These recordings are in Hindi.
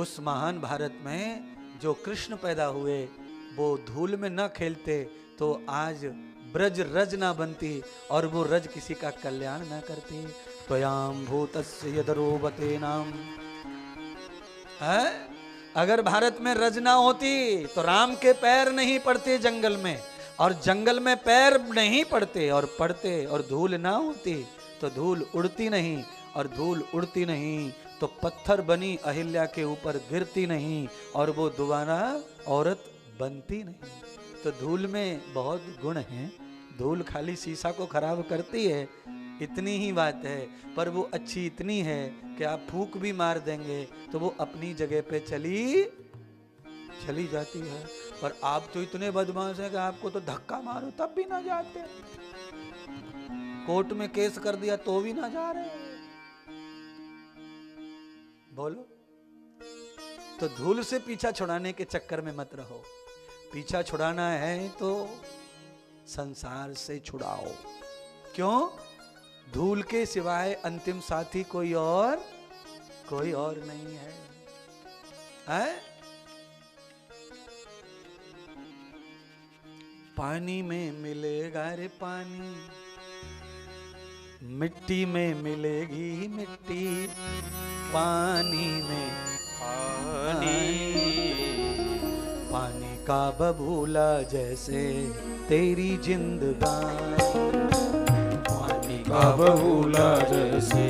उस महान भारत में जो कृष्ण पैदा हुए वो धूल में न खेलते तो आज ब्रज रज ना बनती और वो रज किसी का कल्याण न करती। त्वयाम भूतस्य यदरोवते नाम है। अगर भारत में रज ना होती तो राम के पैर नहीं पड़ते जंगल में, और जंगल में पैर नहीं पड़ते और पड़ते और धूल ना होती तो धूल उड़ती नहीं, और धूल उड़ती नहीं तो पत्थर बनी अहिल्या के ऊपर गिरती नहीं और वो दोबारा औरत बनती नहीं। तो धूल में बहुत गुण हैं। धूल खाली शीशा को खराब करती है, इतनी ही बात है, पर वो अच्छी इतनी है कि आप फूंक भी मार देंगे तो वो अपनी जगह पे चली जाती है। पर आप तो इतने बदमाश हैं कि आपको तो धक्का मारो तब भी ना जाते, कोर्ट में केस कर दिया तो भी ना जा रहे। बोलो, तो धूल से पीछा छुड़ाने के चक्कर में मत रहो। पीछा छुड़ाना है तो संसार से छुड़ाओ। क्यों? धूल के सिवाय अंतिम साथी कोई और नहीं है, है? पानी में मिलेगा रे पानी, मिट्टी में मिलेगी मिट्टी, पानी में पानी का बबूला जैसे तेरी जिंदगानी, पानी का बबूला जैसे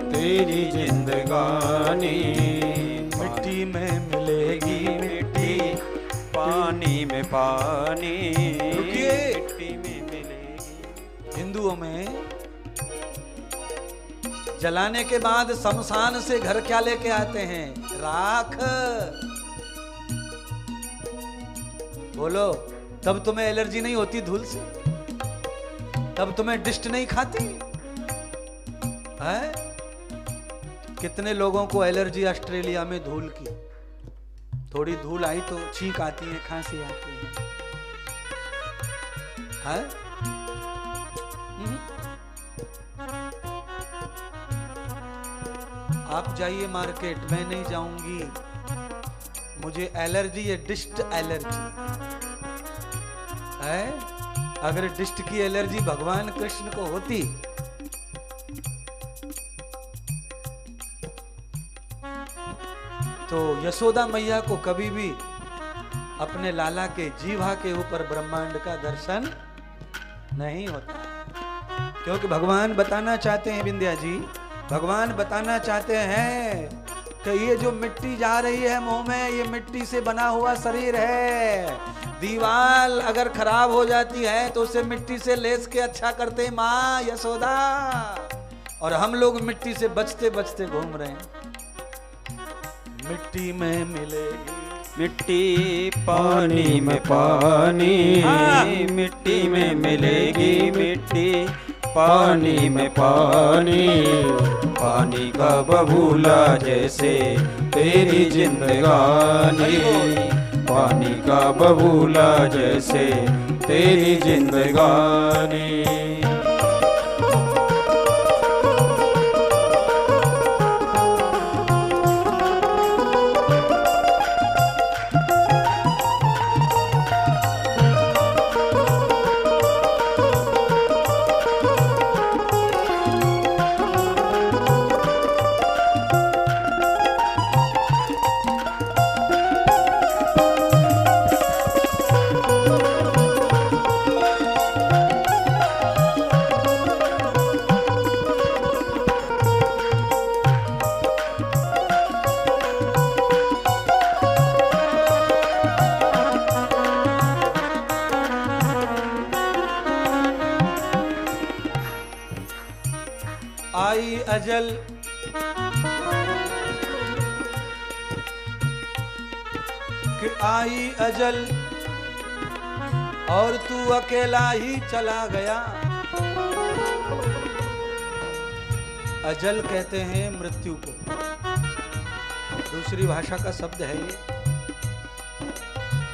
तेरी जिंदगानी, मिट्टी में मिलेगी मिट्टी, पानी में पानी, मिट्टी में मिलेगी। हिंदुओं में जलाने के बाद शमशान से घर क्या लेके आते हैं? राख। बोलो, तब तुम्हें एलर्जी नहीं होती धूल से? तब तुम्हें डिस्ट नहीं खाती है? कितने लोगों को एलर्जी ऑस्ट्रेलिया में धूल की, थोड़ी धूल आई तो छींक आती है, खांसी आती है? आप जाइए मार्केट, मैं नहीं जाऊंगी, मुझे एलर्जी है, डिस्ट एलर्जी है। अगर डिस्ट की एलर्जी भगवान कृष्ण को होती तो यशोदा मैया को कभी भी अपने लाला के जीवा के ऊपर ब्रह्मांड का दर्शन नहीं होता, क्योंकि भगवान बताना चाहते हैं, विंध्या जी भगवान बताना चाहते हैं कि ये जो मिट्टी जा रही है मुंह में, ये मिट्टी से बना हुआ शरीर है। दीवार अगर खराब हो जाती है तो उसे मिट्टी से लेस के अच्छा करते माँ यशोदा, और हम लोग मिट्टी से बचते बचते घूम रहे हैं। मिट्टी में मिलेगी मिट्टी, पानी में पानी, मिट्टी में मिलेगी मिट्टी, पानी में पानी, पानी का बबूला जैसे तेरी जिंदगानी, पानी का बबूला जैसे तेरी जिंदगानी। आई अजल कि आई अजल और तू अकेला ही चला गया। अजल कहते हैं मृत्यु को, दूसरी भाषा का शब्द है ये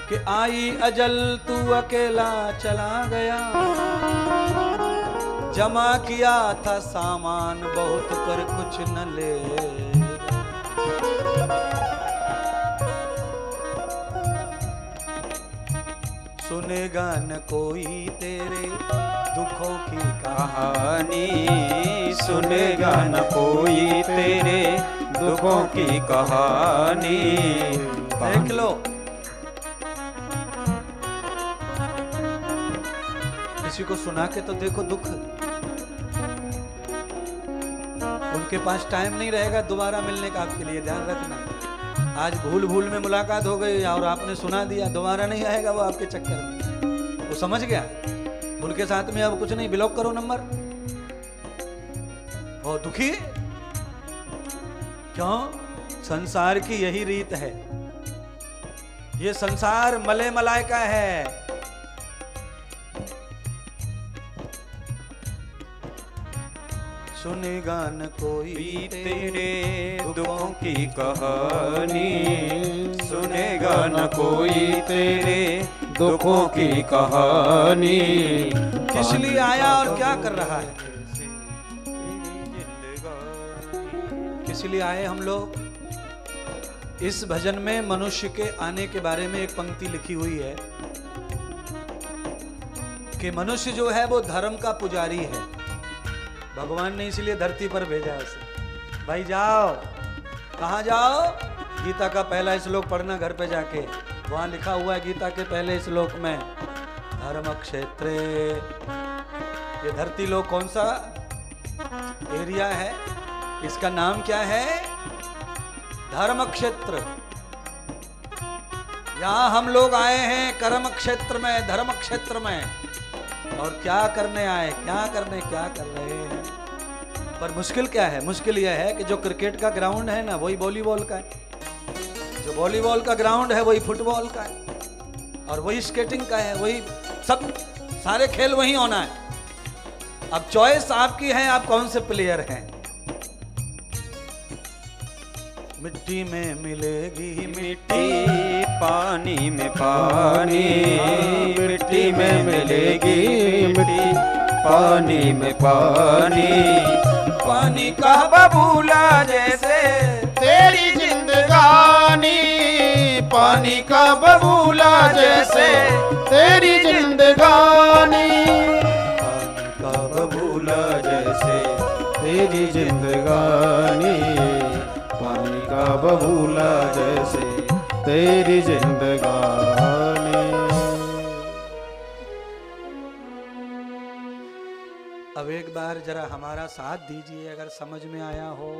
कि आई अजल तू अकेला चला गया, जमा किया था सामान बहुत पर कुछ न ले। सुनेगा न कोई तेरे दुखों की कहानी, सुनेगा न कोई तेरे दुखों की कहानी। देख लो, किसी को सुना के तो देखो दुख। उनके पास टाइम नहीं रहेगा दोबारा मिलने का, आपके लिए ध्यान रखना। आज भूल भूल में मुलाकात हो गई और आपने सुना दिया, दोबारा नहीं आएगा वो आपके चक्कर में। वो समझ गया, उनके साथ में अब कुछ नहीं, ब्लॉक करो नंबर। वो दुखी क्यों? संसार की यही रीत है। ये संसार मले मलाय का है। सुनेगा न कोई तेरे दुखों की कहानी, सुनेगा न कोई तेरे दुखों की कहानी। किस लिए आया और क्या कर रहा है? किस लिए आए हम लोग? इस भजन में मनुष्य के आने के बारे में एक पंक्ति लिखी हुई है कि मनुष्य जो है वो धर्म का पुजारी है। भगवान ने इसलिए धरती पर भेजा उसे। भाई जाओ, कहाँ जाओ? गीता का पहला श्लोक पढ़ना घर पे जाके, वहां लिखा हुआ है गीता के पहले श्लोक में, धर्म क्षेत्रे। ये धरती लोक कौन सा एरिया है? इसका नाम क्या है? धर्म क्षेत्र। यहां हम लोग आए हैं कर्म क्षेत्र में, धर्म क्षेत्र में। और क्या करने आए? क्या कर रहे हैं? पर मुश्किल क्या है? मुश्किल यह है कि जो क्रिकेट का ग्राउंड है ना, वही वॉलीबॉल का है। जो वॉलीबॉल का ग्राउंड है वही फुटबॉल का है, और वही स्केटिंग का है, वही सब सारे खेल वही होना है। अब चॉइस आपकी है, आप कौन से प्लेयर हैं। मिट्टी में मिलेगी मिट्टी, पानी में पानी, मिट्टी में मिलेगी मिट्टी, पानी में पानी। पानी का बबूला जैसे तेरी जिंदगानी, पानी का बबूला जैसे तेरी जिंदगानी, पानी का बबूला जैसे तेरी जिंदगानी, पानी का बबूला जैसे तेरी जिंदगानी। अब एक बार जरा हमारा साथ दीजिए, अगर समझ में आया हो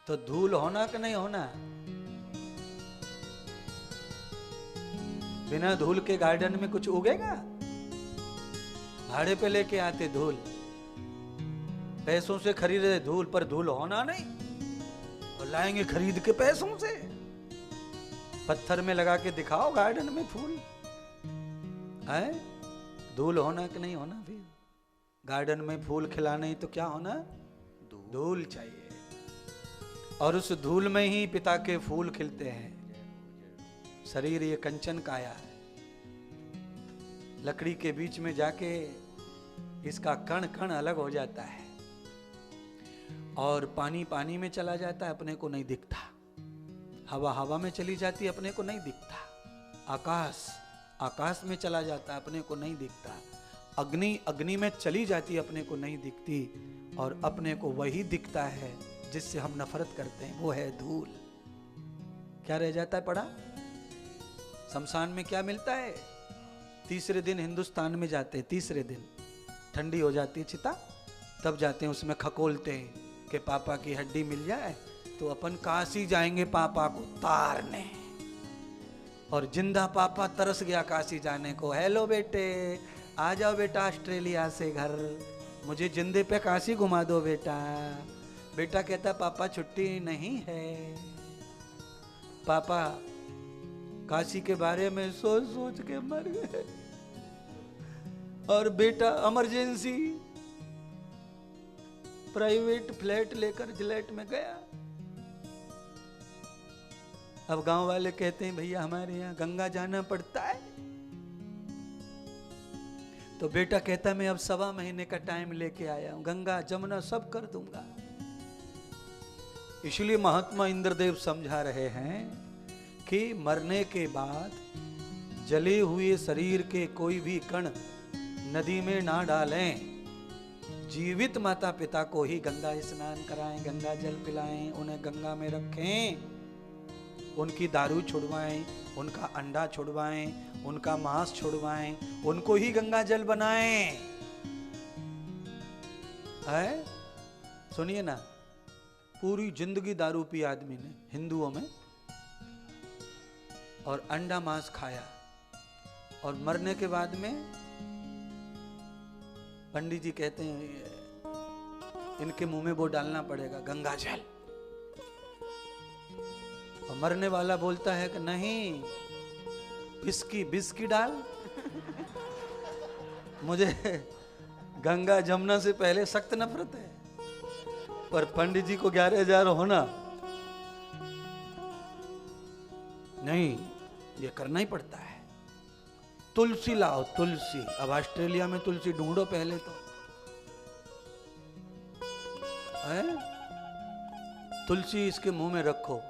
तो। धूल होना कि नहीं होना? बिना धूल के गार्डन में कुछ उगेगा? भाड़े पे लेके आते धूल, पैसों से खरीदे धूल, पर धूल होना नहीं। और लाएंगे खरीद के पैसों से। पत्थर में लगा के दिखाओ गार्डन में फूल है। धूल होना कि नहीं होना? फिर गार्डन में फूल खिलाने ही तो क्या होना? धूल चाहिए। और उस धूल में ही पिता के फूल खिलते हैं। शरीर ये कंचन काया है, लकड़ी के बीच में जाके इसका कण कण अलग हो जाता है, और पानी पानी में चला जाता है, अपने को नहीं दिखता। हवा हवा में चली जाती है, अपने को नहीं दिखता। आकाश आकाश में चला जाता है, अपने को नहीं दिखता। अग्नि अग्नि में चली जाती है, अपने को नहीं दिखती। और अपने को वही दिखता है जिससे हम नफरत करते हैं, वो है धूल। क्या रह जाता है पड़ा? शमशान में क्या मिलता है? तीसरे दिन हिंदुस्तान में जाते हैं, तीसरे दिन ठंडी हो जाती है चिता, तब जाते हैं, उसमें खकोलते हैं कि पापा की हड्डी मिल जाए तो अपन काशी जाएंगे पापा को तारने। और जिंदा पापा तरस गया काशी जाने को। हेलो बेटे, आ जाओ बेटा ऑस्ट्रेलिया से घर, मुझे जिंदे पे काशी घुमा दो बेटा। बेटा कहता पापा छुट्टी नहीं है। पापा काशी के बारे में सोच सोच के मर गए। और बेटा इमरजेंसी प्राइवेट फ्लैट लेकर जिलेट में गया। अब गांव वाले कहते हैं भैया हमारे यहाँ गंगा जाना पड़ता है। तो बेटा कहता मैं अब 1.25 महीने का टाइम लेके आया हूं, गंगा जमुना सब कर दूंगा। इसलिए महात्मा इंद्रदेव समझा रहे हैं कि मरने के बाद जले हुए शरीर के कोई भी कण नदी में ना डालें, जीवित माता पिता को ही गंगा स्नान कराएं, गंगा जल पिलाएं, उन्हें गंगा में रखें, उनकी दारू छुड़वाएं, उनका अंडा छुड़वाएं, उनका मांस छुड़वाएं, उनको ही गंगा जल बनाएं। है सुनिए ना, पूरी जिंदगी दारू पी आदमी ने हिंदुओं में, और अंडा मांस खाया, और मरने के बाद में पंडित जी कहते हैं इनके मुंह में वो डालना पड़ेगा गंगा जल, और मरने वाला बोलता है कि नहीं, बिस्की डाल, मुझे गंगा जमुना से पहले सख्त नफरत है। पर पंडित जी को 11,000 होना नहीं, ये करना ही पड़ता है। तुलसी लाओ, तुलसी। अब ऑस्ट्रेलिया में तुलसी ढूंढो पहले तो है? तुलसी इसके मुंह में रखो।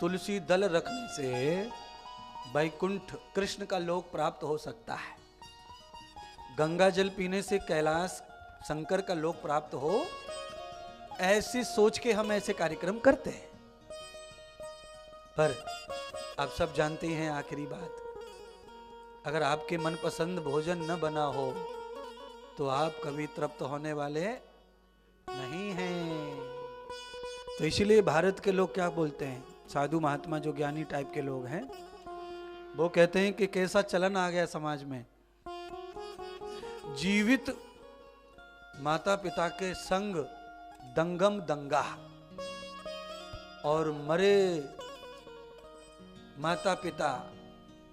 तुलसी दल रखने से वैकुंठ कृष्ण का लोक प्राप्त हो सकता है। गंगा जल पीने से कैलाश शंकर का लोक प्राप्त हो, ऐसी सोच के हम ऐसे कार्यक्रम करते हैं। पर आप सब जानते हैं आखिरी बात, अगर आपके मनपसंद भोजन न बना हो तो आप कभी तृप्त होने वाले नहीं हैं। तो इसलिए भारत के लोग क्या बोलते हैं, साधु महात्मा जो ज्ञानी टाइप के लोग हैं, वो कहते हैं कि कैसा चलन आ गया समाज में, जीवित माता पिता के संग दंगम दंगा, और मरे माता पिता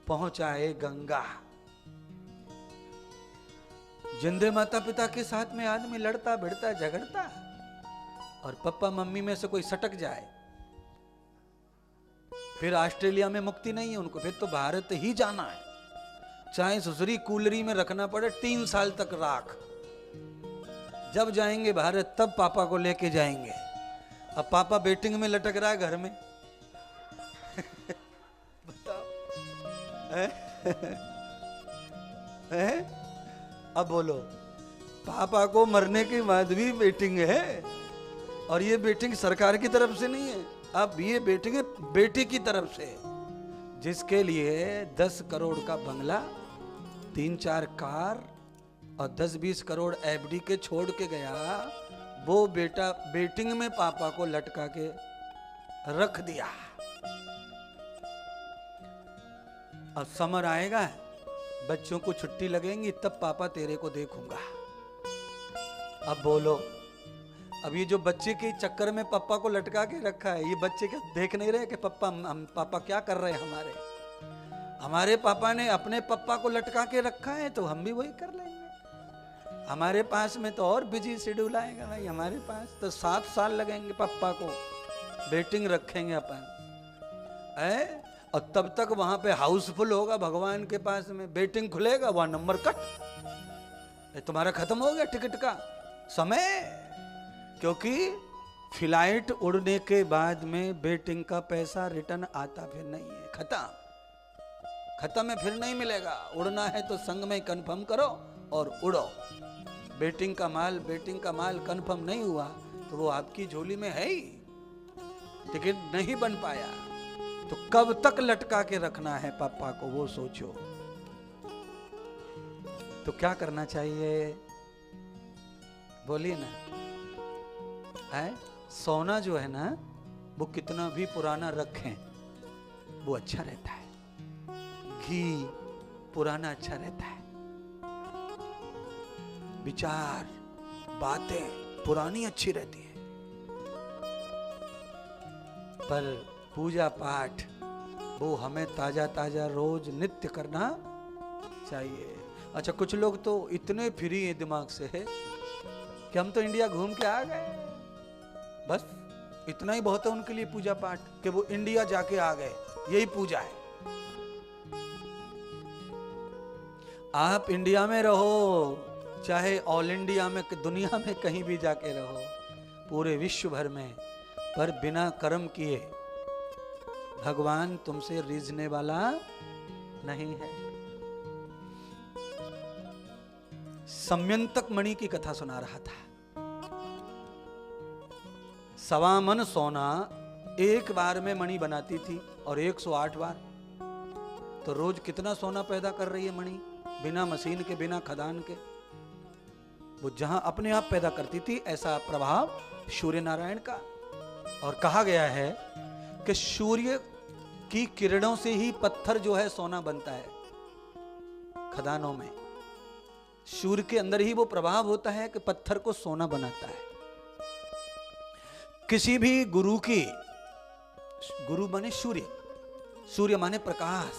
पहुंचाए गंगा। जिंदे माता पिता के साथ में आदमी लड़ता भिड़ता झगड़ता, और पप्पा मम्मी में से कोई सटक जाए, फिर ऑस्ट्रेलिया में मुक्ति नहीं है उनको, फिर तो भारत ही जाना है, चाहे ससुरी कूलरी में रखना पड़े 3 साल तक राख। जब जाएंगे भारत तब पापा को लेके जाएंगे। अब पापा बेटिंग में लटक रहा है घर में बताओ है? अब बोलो, पापा को मरने के बाद भी बेटिंग है, और ये बेटिंग सरकार की तरफ से नहीं है, अब ये बेटिंग है बेटी की तरफ से, जिसके लिए 10 करोड़ का बंगला, 3-4 कार और 10-20 करोड़ एफडी के छोड़ के गया, वो बेटा बेटिंग में पापा को लटका के रख दिया। अब समर आएगा, बच्चों को छुट्टी लगेंगी, तब पापा तेरे को देखूंगा। अब बोलो, अब ये जो बच्चे के चक्कर में पापा को लटका के रखा है, ये बच्चे क्या देख नहीं रहे कि पापा क्या कर रहे हैं? हमारे पापा ने अपने पापा को लटका के रखा है, तो हम भी वही कर लेंगे। हमारे पास में तो और बिजी शेड्यूल आएगा भाई, हमारे पास तो 7 साल लगेंगे पापा को बेटिंग रखेंगे अपन है, और तब तक वहां पे हाउसफुल होगा भगवान के पास में, बेटिंग खुलेगा, वहां नंबर कट, तुम्हारा खत्म हो गया टिकट का समय, क्योंकि फ्लाइट उड़ने के बाद में बेटिंग का पैसा रिटर्न आता फिर नहीं है, खत्म है, फिर नहीं मिलेगा। उड़ना है तो संग में कंफर्म करो और उड़ो। बेटिंग का माल कंफर्म नहीं हुआ तो वो आपकी झोली में है ही, टिकट नहीं बन पाया, तो कब तक लटका के रखना है पापा को, वो सोचो। तो क्या करना चाहिए, बोलिए ना, है? सोना जो है ना, वो कितना भी पुराना रखें वो अच्छा रहता है, घी पुराना अच्छा रहता है, विचार बातें पुरानी अच्छी रहती है, पर पूजा पाठ वो हमें ताजा ताजा रोज नित्य करना चाहिए। अच्छा, कुछ लोग तो इतने फ्री हैं दिमाग से कि हम तो इंडिया घूम के आ गए, बस इतना ही बहुत है उनके लिए पूजा पाठ, कि वो इंडिया जाके आ गए, यही पूजा है। आप इंडिया में रहो, चाहे ऑल इंडिया में, दुनिया में कहीं भी जाके रहो, पूरे विश्व भर में, पर बिना कर्म किए भगवान तुमसे रीझने वाला नहीं है। सम्यंतक मणि की कथा सुना रहा था। 1.25 मन सोना एक बार में मणि बनाती थी और 108 बार, तो रोज कितना सोना पैदा कर रही है मणि, बिना मशीन के, बिना खदान के। वो जहां अपने आप पैदा करती थी, ऐसा प्रभाव सूर्य नारायण का। और कहा गया है कि सूर्य की किरणों से ही पत्थर जो है सोना बनता है खदानों में। सूर्य के अंदर ही वो प्रभाव होता है कि पत्थर को सोना बनाता है। किसी भी गुरु की, गुरु माने सूर्य, सूर्य माने प्रकाश,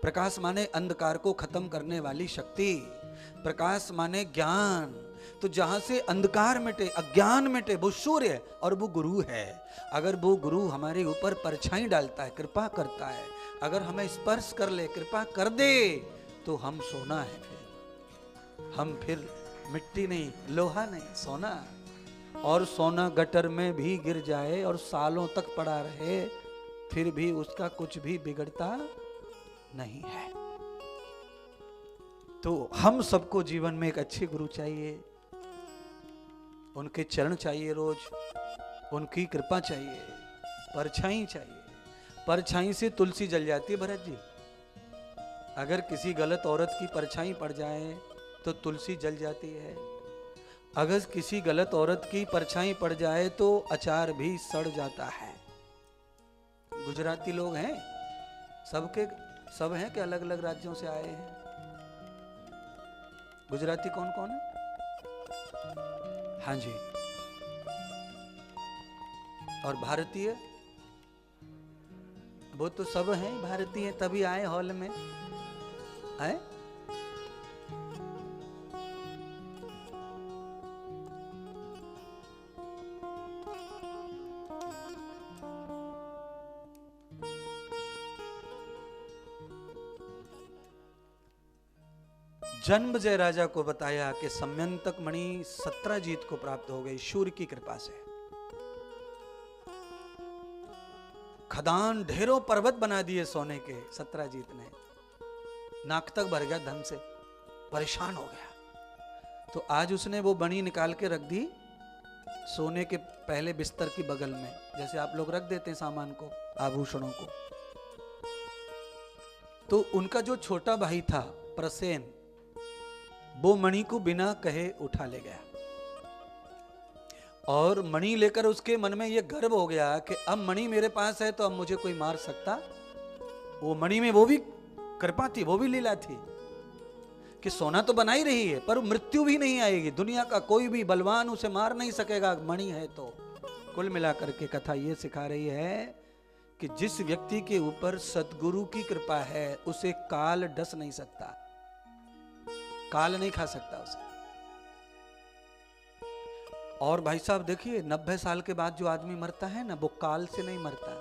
प्रकाश माने अंधकार को खत्म करने वाली शक्ति, प्रकाश माने ज्ञान। तो जहां से अंधकार मिटे, अज्ञान मिटे, वो सूर्य है और वो गुरु है। अगर वो गुरु हमारे ऊपर परछाई डालता है, कृपा करता है, अगर हमें स्पर्श कर ले, कृपा कर दे, तो हम सोना है। फिर हम फिर मिट्टी नहीं, लोहा नहीं, सोना। और सोना गटर में भी गिर जाए और सालों तक पड़ा रहे, फिर भी उसका कुछ भी बिगड़ता नहीं है। तो हम सबको जीवन में एक अच्छे गुरु चाहिए, उनके चरण चाहिए, रोज उनकी कृपा चाहिए, परछाई चाहिए। परछाई से तुलसी जल जाती है भरत जी। अगर किसी गलत औरत की परछाई पड़ जाए तो तुलसी जल जाती है। अगर किसी गलत औरत की परछाई पड़ जाए तो अचार भी सड़ जाता है। गुजराती लोग हैं, सबके सब हैं कि अलग अलग राज्यों से आए हैं? गुजराती कौन कौन है? हाँ जी। और भारतीय? वो तो सब हैं भारतीय, तभी आए हॉल में। आए? जन्मजय राजा को बताया कि सम्यंतक मणि 17 को प्राप्त हो गई सूर्य की कृपा से। खदान ढेरों पर्वत बना दिए सोने के 17 ने। नाक तक भर गया धन से, परेशान हो गया। तो आज उसने वो मणि निकाल के रख दी सोने के पहले बिस्तर की बगल में, जैसे आप लोग रख देते हैं सामान को, आभूषणों को। तो उनका जो छोटा भाई था प्रसेन, वो मणि को बिना कहे उठा ले गया और मणि लेकर उसके मन में यह गर्व हो गया कि अब मणि मेरे पास है तो अब मुझे कोई मार सकता। वो मणि में वो भी कृपा थी, वो भी लीला थी कि सोना तो बना ही रही है पर मृत्यु भी नहीं आएगी। दुनिया का कोई भी बलवान उसे मार नहीं सकेगा, मणि है तो। कुल मिलाकर के कथा ये सिखा रही है कि जिस व्यक्ति के ऊपर सतगुरु की कृपा है उसे काल डस नहीं सकता, काल नहीं खा सकता उसे। और भाई साहब देखिए, 90 साल के बाद जो आदमी मरता है ना, वो काल से नहीं मरता,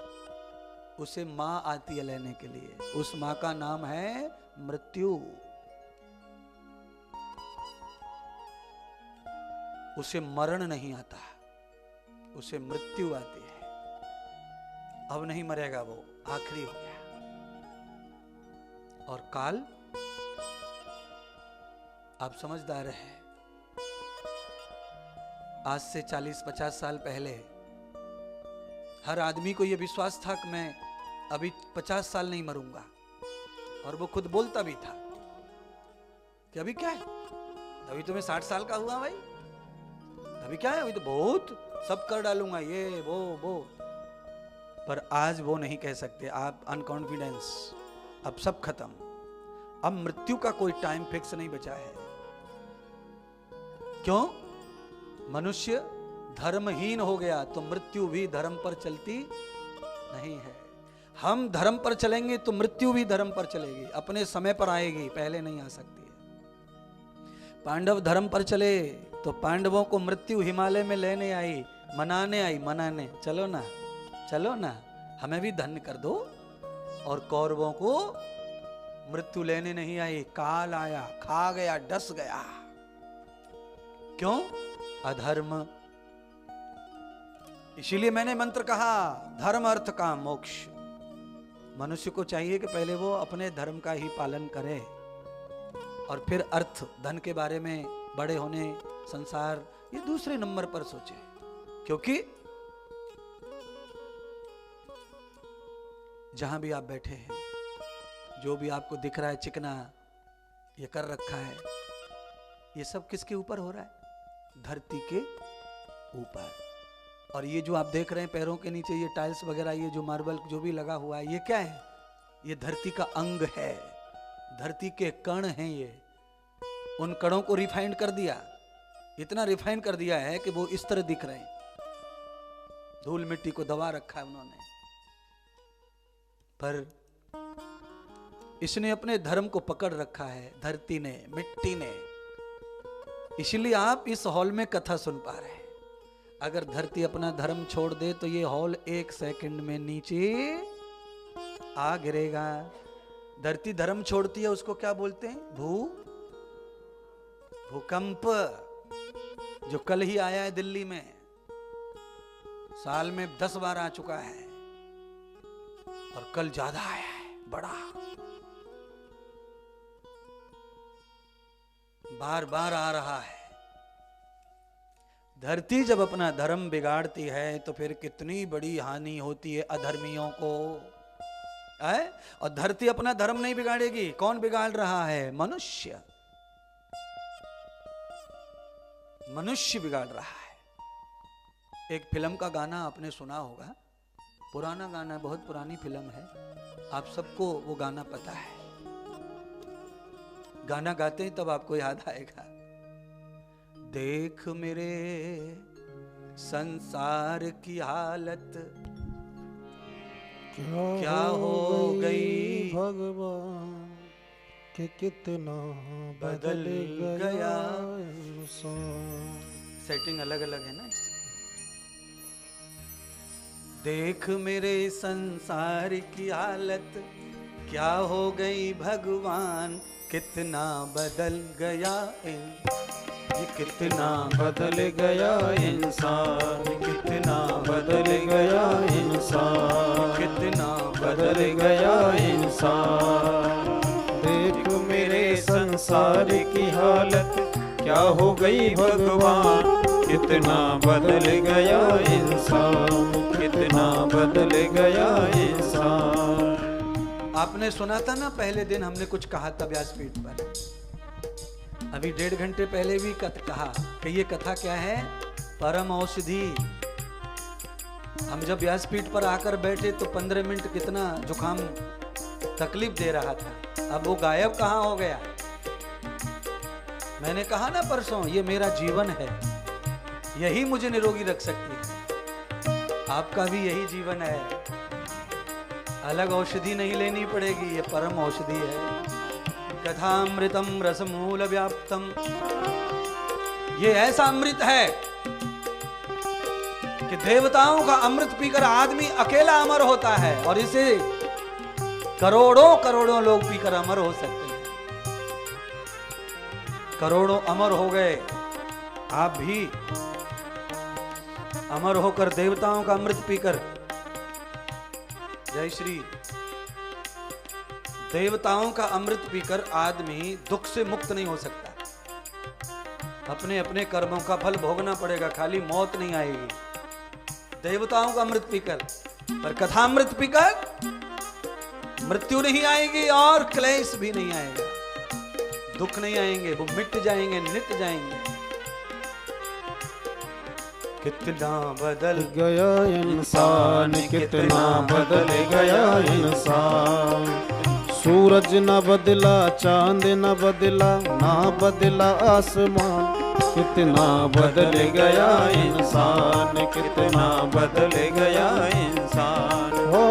उसे मां आती है लेने के लिए। उस मां का नाम है मृत्यु। उसे मरण नहीं आता, उसे मृत्यु आती है। अब नहीं मरेगा वो, आखिरी हो गया। और काल, आप समझदार हैं, आज से 40-50 साल पहले हर आदमी को यह विश्वास था कि मैं अभी 50 साल नहीं मरूंगा। और वो खुद बोलता भी था कि अभी क्या है, अभी तो मैं 60 साल का हुआ भाई, अभी क्या है, अभी तो बहुत सब कर डालूंगा, ये वो। पर आज वो नहीं कह सकते आप, अनकॉन्फिडेंस, अब सब खत्म। अब मृत्यु का कोई टाइम फिक्स नहीं बचा है। क्यों? मनुष्य धर्महीन हो गया तो मृत्यु भी धर्म पर चलती नहीं है। हम धर्म पर चलेंगे तो मृत्यु भी धर्म पर चलेगी, अपने समय पर आएगी, पहले नहीं आ सकती है। पांडव धर्म पर चले तो पांडवों को मृत्यु हिमालय में लेने आई, मनाने, चलो ना, चलो ना, हमें भी धन्य कर दो। और कौरवों को मृत्यु लेने नहीं आई, काल आया, खा गया, डस गया। क्यों? अधर्म। इसीलिए मैंने मंत्र कहा, धर्म अर्थ काम मोक्ष। मनुष्य को चाहिए कि पहले वो अपने धर्म का ही पालन करे और फिर अर्थ, धन के बारे में बड़े होने, संसार, ये दूसरे नंबर पर सोचे। क्योंकि जहां भी आप बैठे हैं, जो भी आपको दिख रहा है चिकना, ये कर रखा है, ये सब किसके ऊपर हो रहा है? धरती के ऊपर। और ये जो आप देख रहे हैं पैरों के नीचे ये टाइल्स वगैरह, ये जो मार्बल जो भी लगा हुआ है, ये क्या है? ये धरती का अंग है, धरती के कण हैं ये। उन कणों को रिफाइंड कर दिया, इतना रिफाइंड कर दिया है कि वो इस तरह दिख रहे हैं। धूल मिट्टी को दबा रखा है उन्होंने, पर इसने अपने धर्म को पकड़ रखा है, धरती ने, मिट्टी ने। इसलिए आप इस हॉल में कथा सुन पा रहे हैं। अगर धरती अपना धर्म छोड़ दे तो ये हॉल 1 सेकंड में नीचे आ गिरेगा। धरती धर्म छोड़ती है, उसको क्या बोलते हैं? भूकंप। जो कल ही आया है दिल्ली में, साल में 10 बार आ चुका है, और कल ज्यादा आया है, बड़ा, बार बार आ रहा है। धरती जब अपना धर्म बिगाड़ती है तो फिर कितनी बड़ी हानि होती है अधर्मियों को, है? और धरती अपना धर्म नहीं बिगाड़ेगी, कौन बिगाड़ रहा है? मनुष्य। मनुष्य बिगाड़ रहा है। एक फिल्म का गाना आपने सुना होगा, पुराना गाना, बहुत पुरानी फिल्म है, आप सबको वो गाना पता है। गाना गाते हैं तब आपको याद आएगा। देख मेरे संसार की हालत क्या हो गई भगवान के कितना बदल गया। सेटिंग अलग अलग है ना। देख मेरे संसार की हालत क्या हो गई भगवान, कितना बदल गया ये, कितना बदल गया इंसान, कितना बदल गया इंसान, कितना बदल गया इंसान। देख मेरे संसार की हालत क्या हो गई भगवान, कितना बदल गया इंसान, कितना बदल गया इंसान। आपने सुना था ना, पहले दिन हमने कुछ कहा था व्यासपीठ पर। अभी 1.5 घंटे पहले भी कहा कि ये कथा क्या है? परम औषधि। हम जब व्यासपीठ पर आकर बैठे तो 15 मिनट कितना जुकाम तकलीफ दे रहा था, अब वो गायब कहाँ हो गया? मैंने कहा ना परसों, ये मेरा जीवन है, यही मुझे निरोगी रख सकती है। आपका भी यही जीवन है, अलग औषधि नहीं लेनी पड़ेगी, ये परम औषधि है। कथामृतम रसमूल व्याप्तम, ये ऐसा अमृत है कि देवताओं का अमृत पीकर आदमी अकेला अमर होता है, और इसे करोड़ों करोड़ों लोग पीकर अमर हो सकते हैं। करोड़ों अमर हो गए, आप भी अमर होकर देवताओं का अमृत पीकर, जय श्री, देवताओं का अमृत पीकर आदमी दुख से मुक्त नहीं हो सकता। अपने अपने कर्मों का फल भोगना पड़ेगा, खाली मौत नहीं आएगी। देवताओं का अमृत पीकर, पर कथामृत पीकर मृत्यु नहीं आएगी और क्लेश भी नहीं आएगा, दुख नहीं आएंगे, वो मिट जाएंगे, निट जाएंगे। कितना बदल गया इंसान, कितना बदल गया इंसान। सूरज न बदला, चांद न बदला, ना बदला आसमान, कितना बदल गया इंसान, कितना बदल गया इंसान। हो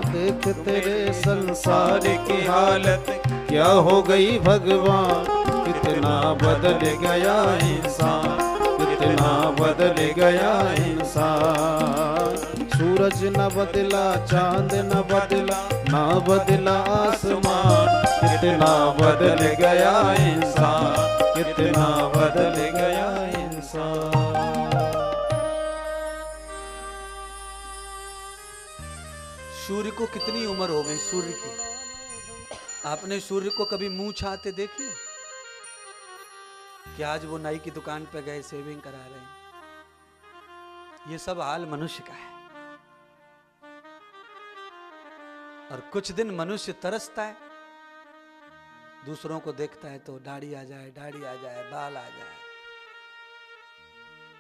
देख तेरे संसार की हालत क्या हो गई भगवान, कितना बदल गया इंसान, कितना बदल गया इंसान। सूरज न बदला, चांद न बदला, ना बदला आसमान, कितना बदल गया इंसान, कितना बदल गया इंसान। सूर्य को कितनी उम्र हो गई सूर्य की? आपने सूर्य को कभी मुंह छाते देखी? कि आज वो नाई की दुकान पे गए, सेविंग करा रहे हैं। ये सब हाल मनुष्य का है। और कुछ दिन मनुष्य तरसता है, दूसरों को देखता है तो दाढ़ी आ जाए, दाढ़ी आ जाए, बाल आ जाए।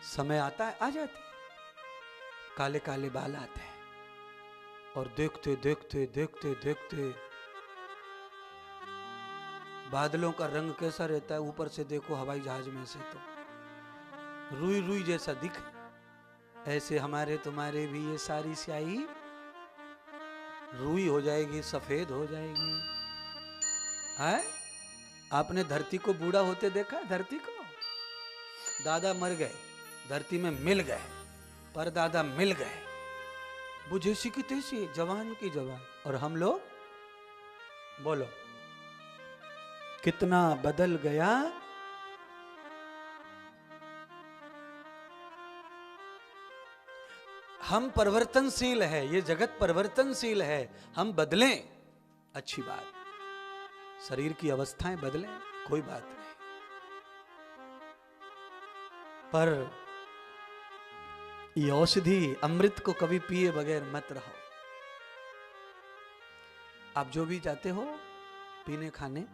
समय आता है, आ जाते हैं, काले काले बाल आते हैं। और देखते देखते देखते देखते बादलों का रंग कैसा रहता है, ऊपर से देखो हवाई जहाज में से तो रुई रुई जैसा दिखे। ऐसे हमारे तुम्हारे भी ये सारी स्याही रुई हो जाएगी, सफेद हो जाएगी। है? आपने धरती को बूढ़ा होते देखा? धरती को दादा मर गए, धरती में मिल गए, पर दादा मिल गए, बुझेसी की तैसी, जवान की जवान। और हम लोग बोलो कितना बदल गया। हम परिवर्तनशील है, ये जगत परिवर्तनशील है, हम बदलें, अच्छी बात। शरीर की अवस्थाएं बदलें, कोई बात नहीं, पर ये औषधि अमृत को कभी पिए बगैर मत रहो। आप जो भी जाते हो पीने खाने,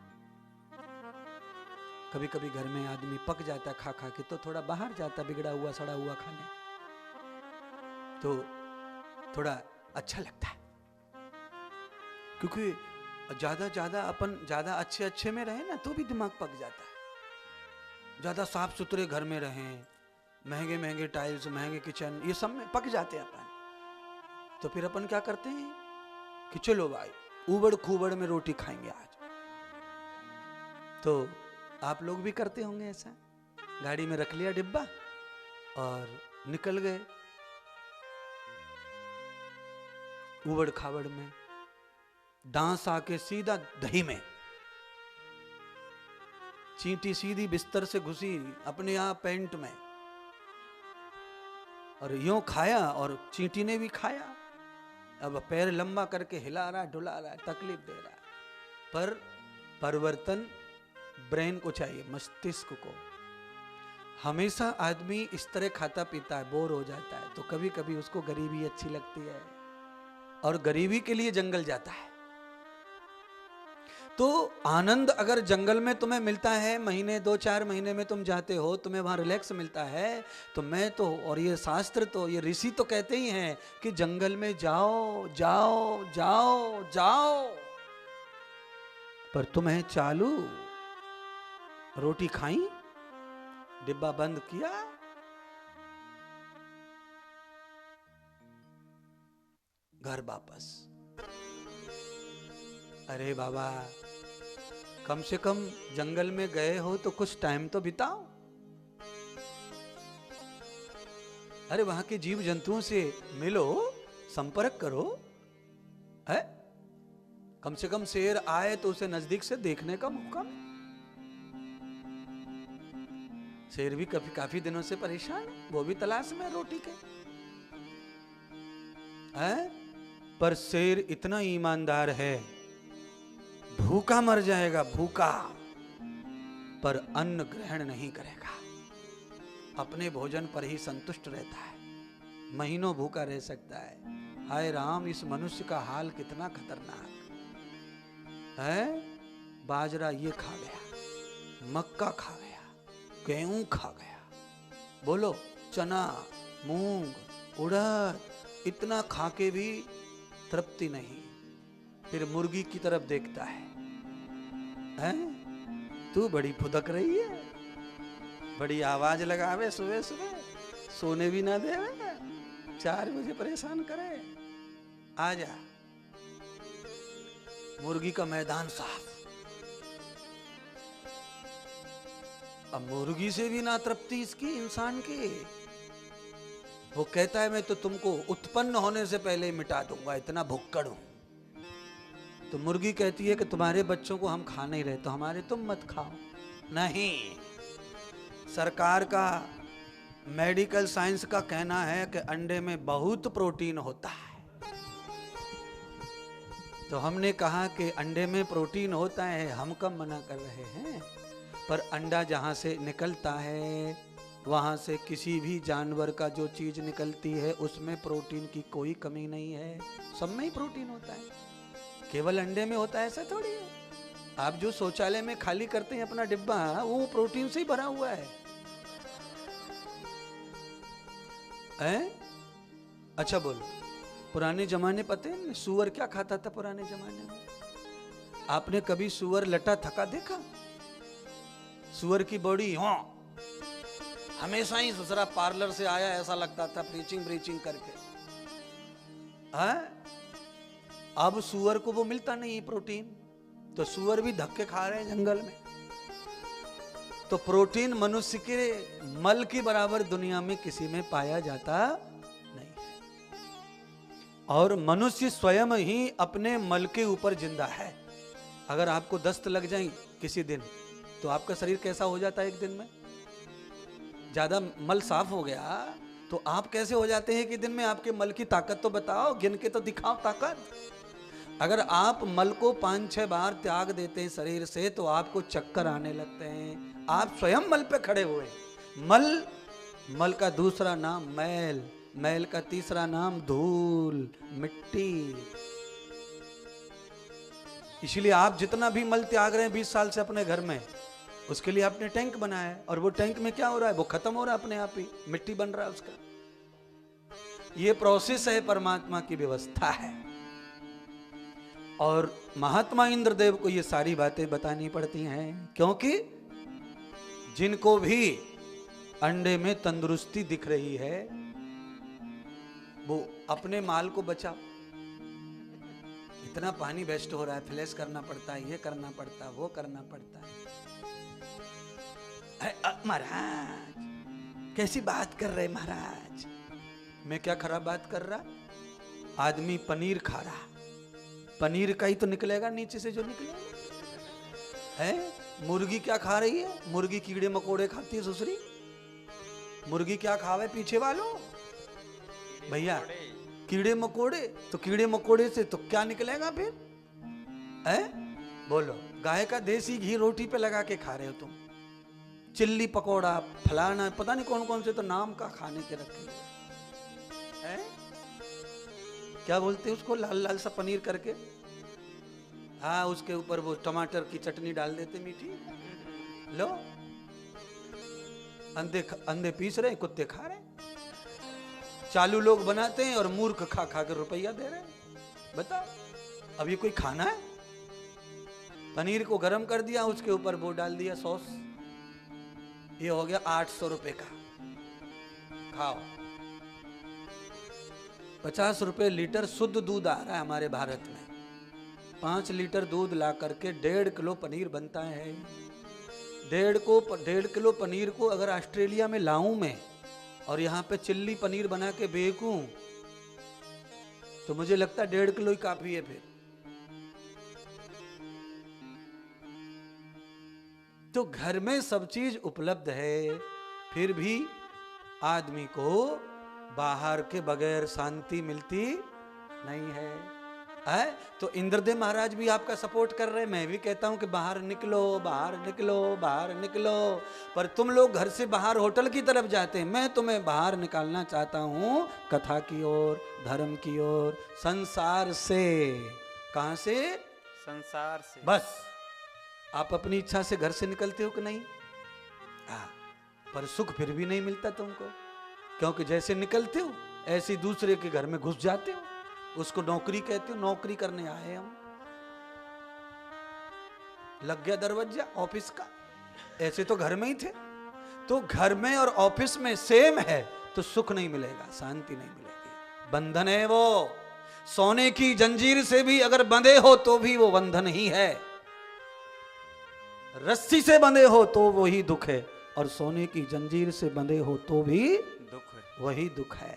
कभी कभी घर में आदमी पक जाता खा खा के, तो थोड़ा बाहर जाता बिगड़ा हुआ सड़ा हुआ खाने, तो थोड़ा अच्छा लगता है। क्योंकि ज्यादा अपन ज्यादा अच्छे अच्छे में रहे ना तो भी दिमाग पक जाता है। ज्यादा साफ सुथरे घर में रहें, महंगे महंगे टाइल्स, महंगे किचन, ये सब में पक जाते हैं अपन। तो फिर अपन क्या करते हैं कि चलो भाई उबड़ खूबड़ में रोटी खाएंगे आज। तो आप लोग भी करते होंगे ऐसा, गाड़ी में रख लिया डिब्बा और निकल गए उबड़ खाबड़ में, डांस आके सीधा दही में, चींटी सीधी बिस्तर से घुसी अपने आप पैंट में, और यूं खाया और चींटी ने भी खाया। अब पैर लंबा करके हिला रहा है, डुला रहा है, तकलीफ दे रहा है। पर परिवर्तन ब्रेन को चाहिए, मस्तिष्क को। हमेशा आदमी इस तरह खाता पीता है, बोर हो जाता है, तो कभी कभी उसको गरीबी अच्छी लगती है और गरीबी के लिए जंगल जाता है। तो आनंद अगर जंगल में तुम्हें मिलता है, महीने 2-4 महीने में तुम जाते हो, तुम्हें वहां रिलैक्स मिलता है, तो मैं तो, और ये शास्त्र तो, ये ऋषि तो कहते ही हैं कि जंगल में जाओ जाओ जाओ जाओ। पर तुम्हें चालू रोटी खाई, डिब्बा बंद किया, घर वापस। अरे बाबा, कम से कम जंगल में गए हो तो कुछ टाइम तो बिताओ। अरे वहां के जीव जंतुओं से मिलो, संपर्क करो, है? कम से कम शेर आए तो उसे नजदीक से देखने का मौका। शेर भी काफी दिनों से परेशान, वो भी तलाश में रोटी के, है? पर शेर इतना ईमानदार है, भूखा मर जाएगा, भूखा, पर अन्न ग्रहण नहीं करेगा, अपने भोजन पर ही संतुष्ट रहता है, महीनों भूखा रह सकता है। हाय राम, इस मनुष्य का हाल कितना खतरनाक है। बाजरा ये खा गया, मक्का खा गया, गेहूं खा गया, बोलो चना, मूंग, उड़द, इतना खा के भी तृप्ति नहीं। फिर मुर्गी की तरफ देखता है, हैं? तू बड़ी फुदक रही है, बड़ी आवाज लगावे, सुबह सुबह सोने भी ना दे, 4 बजे परेशान करे, आ जा। मुर्गी का मैदान साफ। अब मुर्गी से भी ना तृप्ति इसकी, इंसान की। वो कहता है मैं तो तुमको उत्पन्न होने से पहले मिटा दूंगा, इतना भुक्कड़ हूं। तो मुर्गी कहती है कि तुम्हारे बच्चों को हम खा नहीं रहे, तो हमारे तुम मत खाओ। नहीं, सरकार का, मेडिकल साइंस का कहना है कि अंडे में बहुत प्रोटीन होता है। तो हमने कहा कि अंडे में प्रोटीन होता है, हम कब मना कर रहे हैं? पर अंडा जहाँ से निकलता है वहाँ से किसी भी जानवर का जो चीज निकलती है उसमें प्रोटीन की कोई कमी नहीं है, सब में ही प्रोटीन होता है, केवल अंडे में होता है ऐसा थोड़ी है। आप जो शौचालय में खाली करते हैं अपना डिब्बा वो प्रोटीन से ही भरा हुआ है। अच्छा बोलो, पुराने जमाने पते हैं सुअर क्या खाता था पुराने जमाने में? आपने कभी सुअर लटा थका देखा? सुअर की बॉडी हमेशा ही ससुरा पार्लर से आया ऐसा लगता था, प्रीचिंग करके। अब सुअर को वो मिलता नहीं प्रोटीन, तो सुअर भी धक्के खा रहे हैं जंगल में। तो प्रोटीन मनुष्य के मल के बराबर दुनिया में किसी में पाया जाता नहीं है। और मनुष्य स्वयं ही अपने मल के ऊपर जिंदा है। अगर आपको दस्त लग जाए किसी दिन तो आपका शरीर कैसा हो जाता है एक दिन में? ज्यादा मल साफ हो गया तो आप कैसे हो जाते हैं कि दिन में? आपके मल की ताकत तो बताओ, गिन के तो दिखाओ ताकत। अगर आप मल को 5-6 बार त्याग देते हैं शरीर से तो आपको चक्कर आने लगते हैं। आप स्वयं मल पे खड़े हुए। मल का दूसरा नाम मैल, मैल का तीसरा नाम धूल, मिट्टी। इसलिए आप जितना भी मल त्याग रहे हैं 20 साल से अपने घर में, उसके लिए आपने टैंक बनाया है, और वो टैंक में क्या हो रहा है? वो खत्म हो रहा है अपने आप ही, मिट्टी बन रहा है उसका। ये प्रोसेस है, परमात्मा की व्यवस्था है। और महात्मा इंद्रदेव को ये सारी बातें बतानी पड़ती हैं, क्योंकि जिनको भी अंडे में तंदुरुस्ती दिख रही है वो अपने माल को बचाओ। इतना पानी वेस्ट हो रहा है, फ्लैश करना पड़ता है, ये करना पड़ता है, वो करना पड़ता है। महाराज कैसी बात कर रहे महाराज? मैं क्या खराब बात कर रहा? आदमी पनीर खा रहा, पनीर का ही तो निकलेगा नीचे से जो निकलेगा है। मुर्गी क्या खा रही है? मुर्गी कीड़े मकोड़े खाती है सुसरी। मुर्गी क्या खावे पीछे वालों? भैया कीड़े मकोड़े, तो कीड़े मकोड़े से तो क्या निकलेगा फिर? है बोलो। गाय का देसी घी रोटी पे लगा के खा रहे हो तुम, चिल्ली पकोड़ा फलाना पता नहीं कौन कौन से तो नाम का खाने के रखे हुए हैं। क्या बोलते हैं उसको, लाल लाल सा पनीर करके, हाँ उसके ऊपर वो टमाटर की चटनी डाल देते मीठी। लो अंधे पीस रहे, कुत्ते खा रहे, चालू लोग बनाते हैं और मूर्ख खा खा कर रुपया दे रहे हैं। बताओ अब ये कोई खाना है? पनीर को गरम कर दिया, उसके ऊपर वो डाल दिया सॉस, ये हो गया 800 रुपए का। खाओ। 50 रुपए लीटर शुद्ध दूध आ रहा है हमारे भारत में। 5 लीटर दूध ला करके 1.5 किलो पनीर बनता है। 1.5 किलो पनीर को अगर ऑस्ट्रेलिया में लाऊं मैं और यहाँ पे चिल्ली पनीर बना के बेचूं तो मुझे लगता है 1.5 किलो ही काफी है। फिर तो घर में सब चीज उपलब्ध है, फिर भी आदमी को बाहर के बगैर शांति मिलती नहीं है। तो इंद्रदेव महाराज भी आपका सपोर्ट कर रहे हैं। मैं भी कहता हूं कि बाहर निकलो, बाहर निकलो, बाहर निकलो, पर तुम लोग घर से बाहर होटल की तरफ जाते हैं। मैं तुम्हें बाहर निकालना चाहता हूं कथा की ओर, धर्म की ओर, संसार से। कहां से? संसार से। बस आप अपनी इच्छा से घर से निकलते हो कि नहीं? पर सुख फिर भी नहीं मिलता तुमको, क्योंकि जैसे निकलते हो ऐसे दूसरे के घर में घुस जाते हो। उसको नौकरी कहते हो, नौकरी करने आए हम, लग गया दरवाजा ऑफिस का। ऐसे तो घर में ही थे। तो घर में और ऑफिस में सेम है तो सुख नहीं मिलेगा, शांति नहीं मिलेगी। बंधन है वो। सोने की जंजीर से भी अगर बंधे हो तो भी वो बंधन ही है, रस्सी से बंधे हो तो वही दुख है, और सोने की जंजीर से बंधे हो तो भी दुख है, वही दुख है।